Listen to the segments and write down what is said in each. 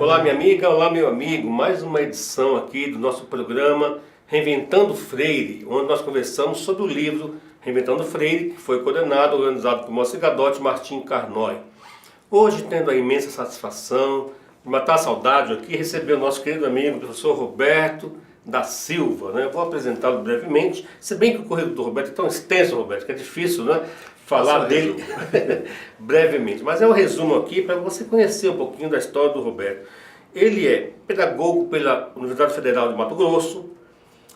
Olá minha amiga, olá meu amigo, mais uma edição aqui do nosso programa Reinventando Freire, onde nós conversamos sobre o livro Reinventando Freire, que foi coordenado, organizado por Moacir Gadotti e Martim Carnoy. Hoje, tendo a imensa satisfação de matar a saudade aqui, receber o nosso querido amigo, o professor Roberto da Silva, né? Vou apresentá-lo brevemente, se bem que o currículo do Roberto é tão extenso, Roberto, que é difícil, né, falar dele brevemente. Mas é um resumo aqui para você conhecer um pouquinho da história do Roberto. Ele é pedagogo pela Universidade Federal de Mato Grosso,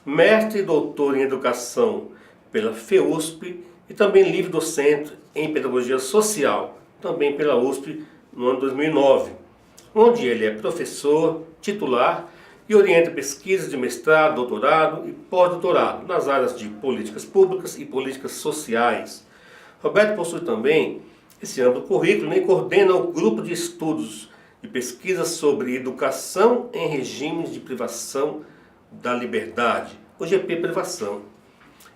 mestre e doutor em educação pela FEUSP e também livre docente em pedagogia social, também pela USP no ano 2009, onde ele é professor titular e orienta pesquisas de mestrado, doutorado e pós-doutorado nas áreas de políticas públicas e políticas sociais. Roberto possui também esse amplo currículo e coordena o grupo de estudos de pesquisa sobre educação em regimes de privação da liberdade, o GP Privação,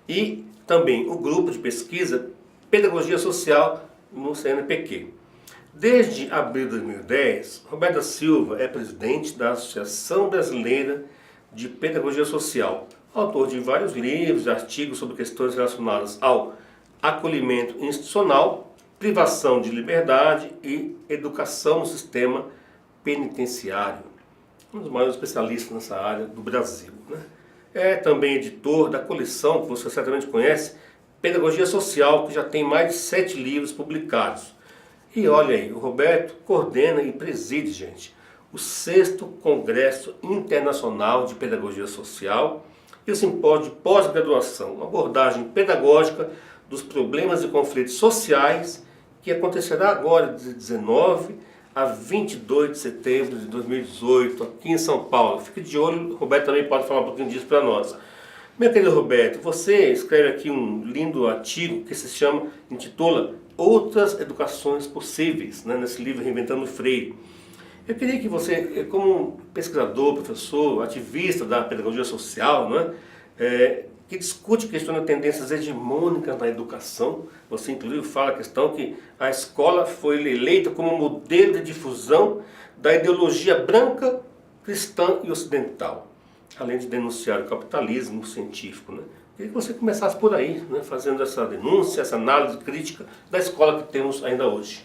e também o grupo de pesquisa Pedagogia Social no CNPq. Desde abril de 2010, Roberto da Silva é presidente da Associação Brasileira de Pedagogia Social, autor de vários livros e artigos sobre questões relacionadas ao acolhimento institucional, privação de liberdade e educação no sistema penitenciário. Um dos maiores especialistas nessa área do Brasil, né? É também editor da coleção, que você certamente conhece, Pedagogia Social, que já tem mais de 7 livros publicados. E olha aí, o Roberto coordena e preside, gente, o 6º Congresso Internacional de Pedagogia Social e o simpósio de pós-graduação, uma abordagem pedagógica dos problemas e conflitos sociais, que acontecerá agora de 19 a 22 de setembro de 2018, aqui em São Paulo. Fique de olho, o Roberto também pode falar um pouquinho disso para nós. Meu querido Roberto, você escreve aqui um lindo artigo que se chama, intitula Outras Educações Possíveis, né, nesse livro Reinventando Freire. Eu queria que você, como pesquisador, professor, ativista da pedagogia social, né, que discute questões de tendências hegemônicas na educação. Você inclusive fala a questão que a escola foi eleita como modelo de difusão da ideologia branca, cristã e ocidental, além de denunciar o capitalismo científico, né? Queria que você começasse por aí, né, fazendo essa denúncia, essa análise crítica da escola que temos ainda hoje.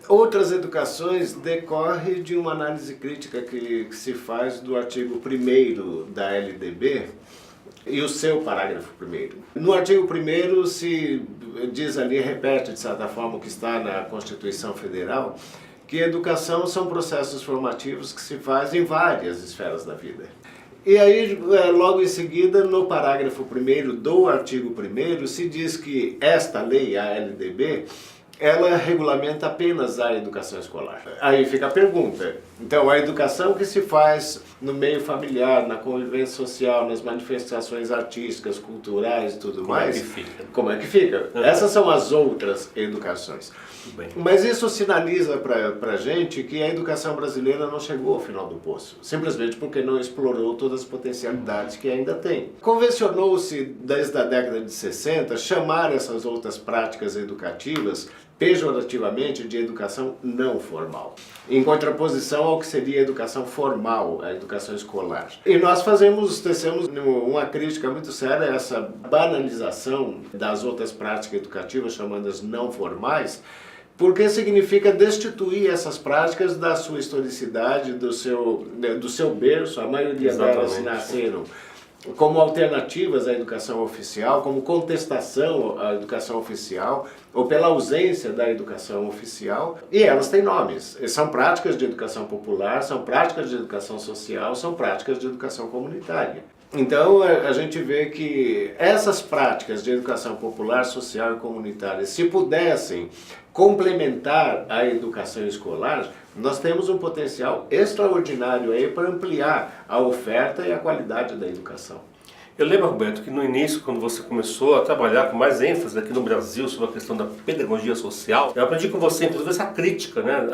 Outras educações decorre de uma análise crítica que se faz do artigo 1º da LDB, e o seu parágrafo 1º. No artigo 1º se diz ali, repete de certa forma o que está na Constituição Federal, que educação são processos formativos que se fazem em várias esferas da vida. E aí, logo em seguida, no parágrafo 1º do artigo 1º, se diz que esta lei, a LDB, ela regulamenta apenas a educação escolar. Aí fica a pergunta, então a educação que se faz no meio familiar, na convivência social, nas manifestações artísticas, culturais e tudo mais, como é que fica? Essas são as outras educações. Mas isso sinaliza para a gente que a educação brasileira não chegou ao final do poço, simplesmente porque não explorou todas as potencialidades que ainda tem. Convencionou-se desde a década de 60 chamar essas outras práticas educativas pejorativamente de educação não formal, em contraposição ao que seria a educação formal, a educação escolar. E nós tecemos uma crítica muito séria a essa banalização das outras práticas educativas, chamadas não formais, porque significa destituir essas práticas da sua historicidade, do seu berço. A maioria delas nasceram como alternativas à educação oficial, como contestação à educação oficial, ou pela ausência da educação oficial, e elas têm nomes. São práticas de educação popular, são práticas de educação social, são práticas de educação comunitária. Então a gente vê que essas práticas de educação popular, social e comunitária, se pudessem complementar a educação escolar, nós temos um potencial extraordinário aí para ampliar a oferta e a qualidade da educação. Eu lembro, Roberto, que no início, quando você começou a trabalhar com mais ênfase aqui no Brasil sobre a questão da pedagogia social, eu aprendi com você, inclusive, essa crítica, né,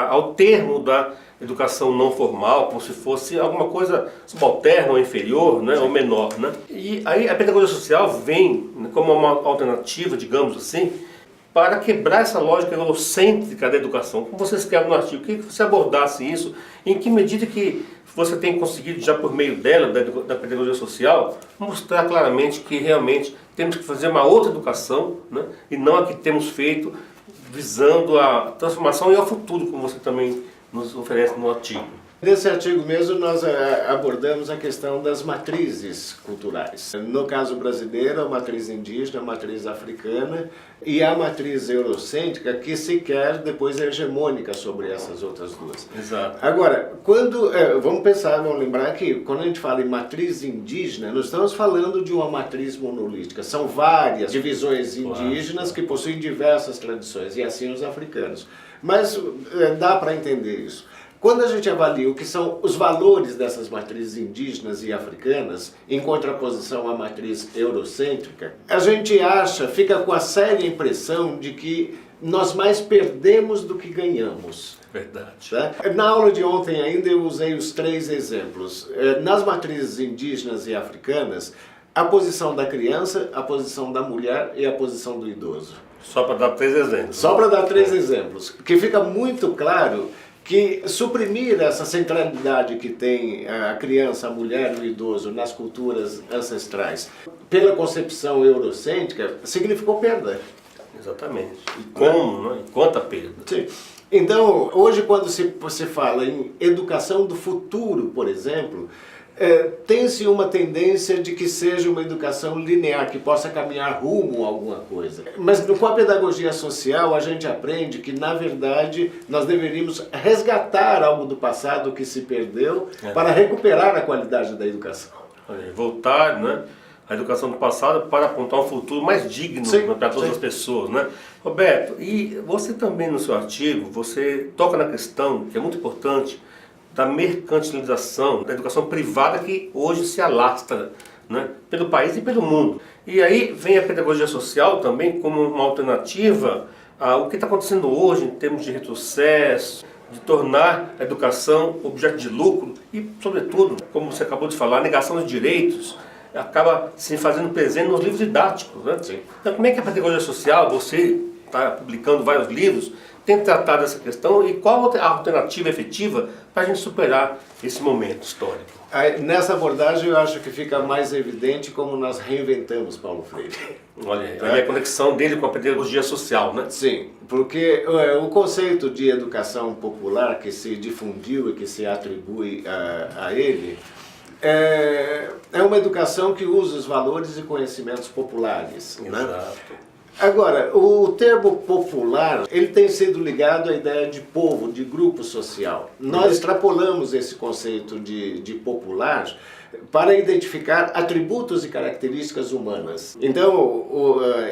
ao termo da educação não formal, como se fosse alguma coisa subalterna ou inferior, né, ou menor, né? E aí a pedagogia social vem, né, como uma alternativa, digamos assim, para quebrar essa lógica eurocêntrica da educação. Como você escreve no artigo, queria que você abordasse isso, em que medida que você tem conseguido, já por meio dela, da pedagogia social, mostrar claramente que realmente temos que fazer uma outra educação, né? E não a que temos feito, visando a transformação e ao futuro, como você também nos oferece no artigo. Nesse artigo mesmo nós abordamos a questão das matrizes culturais. No caso brasileiro, a matriz indígena, a matriz africana e a matriz eurocêntrica, que sequer depois é hegemônica sobre essas outras duas. Exato. Agora, vamos lembrar que quando a gente fala em matriz indígena, nós estamos falando de uma matriz monolítica. São várias divisões indígenas que possuem diversas tradições, e assim os africanos. Mas dá para entender isso. Quando a gente avalia o que são os valores dessas matrizes indígenas e africanas, em contraposição à matriz eurocêntrica, a gente fica com a séria impressão de que nós mais perdemos do que ganhamos. Verdade. Tá? Na aula de ontem ainda eu usei os 3 exemplos. Nas matrizes indígenas e africanas, a posição da criança, a posição da mulher e a posição do idoso. Só para dar 3 exemplos. Só para dar 3 exemplos, que fica muito claro que suprimir essa centralidade que tem a criança, a mulher e o idoso nas culturas ancestrais pela concepção eurocêntrica significou perda. Exatamente. E como, né? E quanta perda. Sim. Então, hoje quando se fala em educação do futuro, por exemplo, tem-se uma tendência de que seja uma educação linear, que possa caminhar rumo a alguma coisa. Mas com a pedagogia social a gente aprende que, na verdade, nós deveríamos resgatar algo do passado que se perdeu para recuperar a qualidade da educação. Voltar, né, a educação do passado para apontar um futuro mais digno para todas as pessoas, né? Roberto, e você também no seu artigo, você toca na questão, que é muito importante, da mercantilização da educação privada que hoje se alastra, né, pelo país e pelo mundo. E aí vem a pedagogia social também como uma alternativa ao que está acontecendo hoje em termos de retrocesso, de tornar a educação objeto de lucro e, sobretudo, como você acabou de falar, a negação dos direitos acaba se fazendo presente nos livros didáticos, né? Sim. Então, como é que a pedagogia social, você está publicando vários livros, tem tratado essa questão e qual a alternativa efetiva para a gente superar esse momento histórico? Nessa abordagem eu acho que fica mais evidente como nós reinventamos Paulo Freire. Olha aí, a conexão dele com a pedagogia social, né? Sim, porque o conceito de educação popular que se difundiu e que se atribui a ele é uma educação que usa os valores e conhecimentos populares. Exato. Né? Agora, o termo popular, ele tem sido ligado à ideia de povo, de grupo social. Nós extrapolamos esse conceito de popular para identificar atributos e características humanas. Então,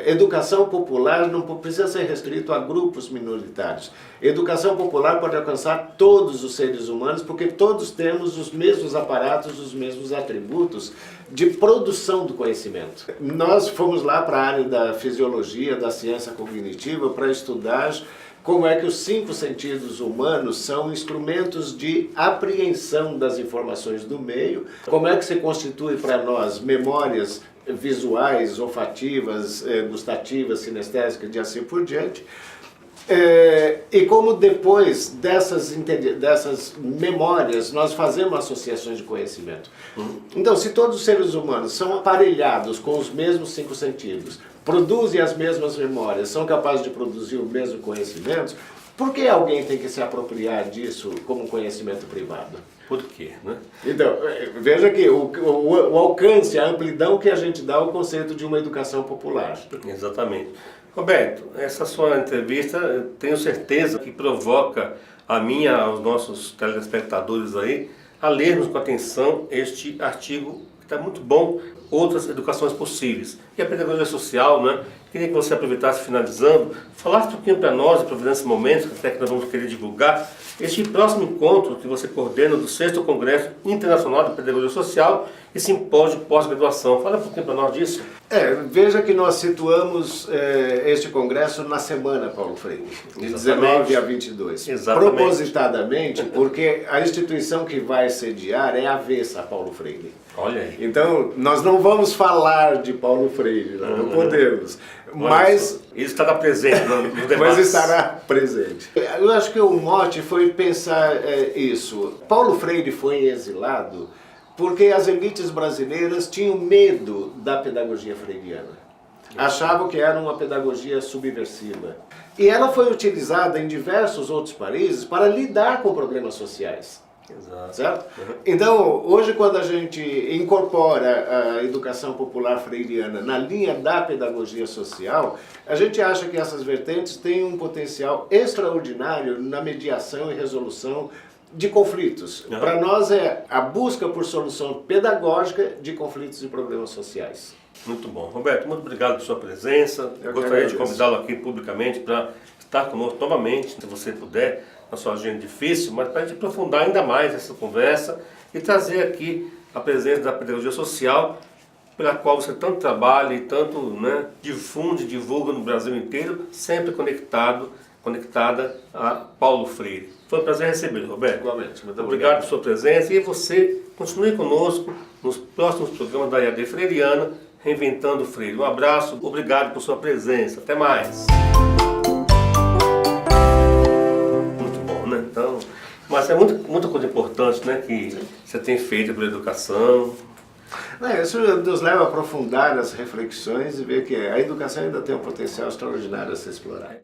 educação popular não precisa ser restrito a grupos minoritários. Educação popular pode alcançar todos os seres humanos, porque todos temos os mesmos aparatos, os mesmos atributos de produção do conhecimento. Nós fomos lá para a área da fisiologia, da ciência cognitiva, para estudar como é que os 5 sentidos humanos são instrumentos de apreensão das informações do meio, como é que se constitui para nós memórias visuais, olfativas, gustativas, sinestésicas e assim por diante. E como depois dessas memórias nós fazemos associações de conhecimento. Então, se todos os seres humanos são aparelhados com os mesmos 5 sentidos, produzem as mesmas memórias, são capazes de produzir o mesmo conhecimento, por que alguém tem que se apropriar disso como conhecimento privado? Por quê, né? Então, veja que o alcance, a amplidão que a gente dá ao conceito de uma educação popular. Exatamente. Roberto, essa sua entrevista, eu tenho certeza que provoca a minha, aos nossos telespectadores aí, a lermos com atenção este artigo, que está muito bom, outras educações possíveis. E a pedagogia social, né? Queria que você aproveitasse, finalizando, falasse um pouquinho para nós, aproveitando esse momento, até que nós vamos querer divulgar, este próximo encontro que você coordena do 6º Congresso Internacional de Pedagogia Social e Simpósio de Pós-Graduação. Fala um pouquinho para nós disso. Veja que nós situamos este congresso na semana Paulo Freire, de 19 a 22. Exatamente. Propositadamente, porque a instituição que vai sediar é avessa a Paulo Freire. Olha aí. Então, nós não vamos falar de Paulo Freire, nós não podemos. Mas ele estará presente no debate. Mas estará presente. Eu acho que o mote foi pensar isso. Paulo Freire foi exilado porque as elites brasileiras tinham medo da pedagogia freiriana. Achavam que era uma pedagogia subversiva. E ela foi utilizada em diversos outros países para lidar com problemas sociais. Exato. Certo? Então, hoje, quando a gente incorpora a educação popular freiriana na linha da pedagogia social, a gente acha que essas vertentes têm um potencial extraordinário na mediação e resolução de conflitos. Para nós é a busca por solução pedagógica de conflitos e problemas sociais. Muito bom. Roberto, muito obrigado por sua presença. Eu gostaria de convidá-lo aqui publicamente para estar conosco novamente, se você puder, na sua agenda difícil, mas para a gente aprofundar ainda mais essa conversa e trazer aqui a presença da pedagogia social, pela qual você tanto trabalha e tanto difunde, divulga no Brasil inteiro, sempre conectada a Paulo Freire. Foi um prazer recebê-lo, Roberto. Igualmente. Muito obrigado por sua presença e você continue conosco nos próximos programas da IAD Freiriana, Reinventando Freire. Um abraço, obrigado por sua presença. Até mais. Então, mas é muita coisa importante, né, que você tem feito pela educação. Isso nos leva a aprofundar as reflexões e ver que a educação ainda tem um potencial extraordinário a ser explorado.